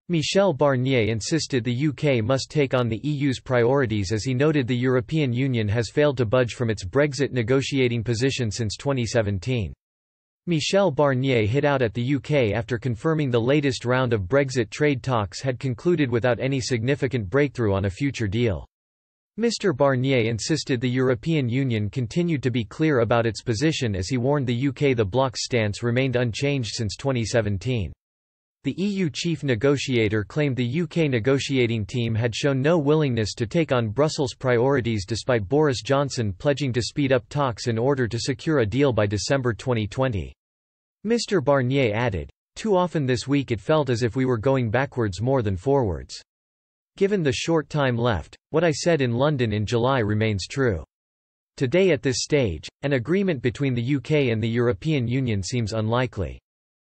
Michel Barnier insisted the UK must take on the EU's priorities as he noted the European Union has failed to budge from its Brexit negotiating position since 2017. Michel Barnier hit out at the UK after confirming the latest round of Brexit trade talks had concluded without any significant breakthrough on a future deal. Mr. Barnier insisted the European Union continued to be clear about its position as he warned the UK the bloc's stance remained unchanged since 2017. The EU chief negotiator claimed the UK negotiating team had shown no willingness to take on Brussels' priorities despite Boris Johnson pledging to speed up talks in order to secure a deal by December 2020. Mr. Barnier added, "Too often this week it felt as if we were going backwards more than forwards. Given the short time left, what I said in London in July remains true. Today at this stage, an agreement between the UK and the European Union seems unlikely.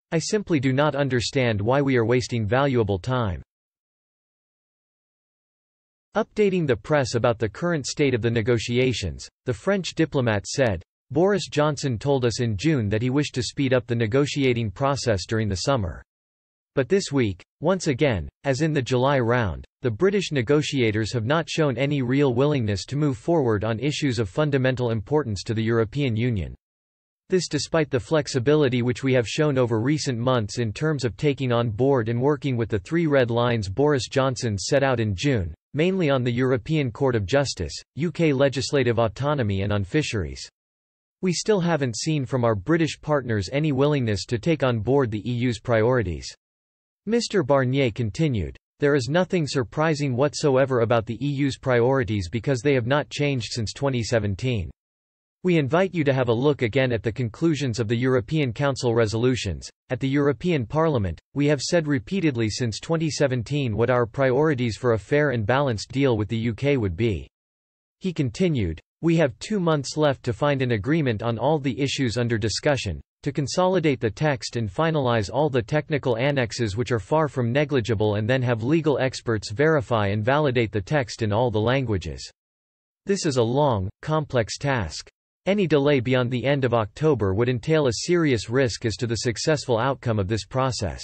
I simply do not understand why we are wasting valuable time." Updating the press about the current state of the negotiations, the French diplomat said, "Boris Johnson told us in June that he wished to speed up the negotiating process during the summer. But this week, once again, as in the July round, the British negotiators have not shown any real willingness to move forward on issues of fundamental importance to the European Union. This despite the flexibility which we have shown over recent months in terms of taking on board and working with the 3 red lines Boris Johnson set out in June, mainly on the European Court of Justice, UK legislative autonomy and on fisheries. We still haven't seen from our British partners any willingness to take on board the EU's priorities." Mr. Barnier continued, "There is nothing surprising whatsoever about the EU's priorities because they have not changed since 2017. We invite you to have a look again at the conclusions of the European Council resolutions. At the European Parliament, we have said repeatedly since 2017 what our priorities for a fair and balanced deal with the UK would be." He continued, "We have 2 months left to find an agreement on all the issues under discussion, to consolidate the text and finalize all the technical annexes which are far from negligible and then have legal experts verify and validate the text in all the languages. This is a long, complex task. Any delay beyond the end of October would entail a serious risk as to the successful outcome of this process.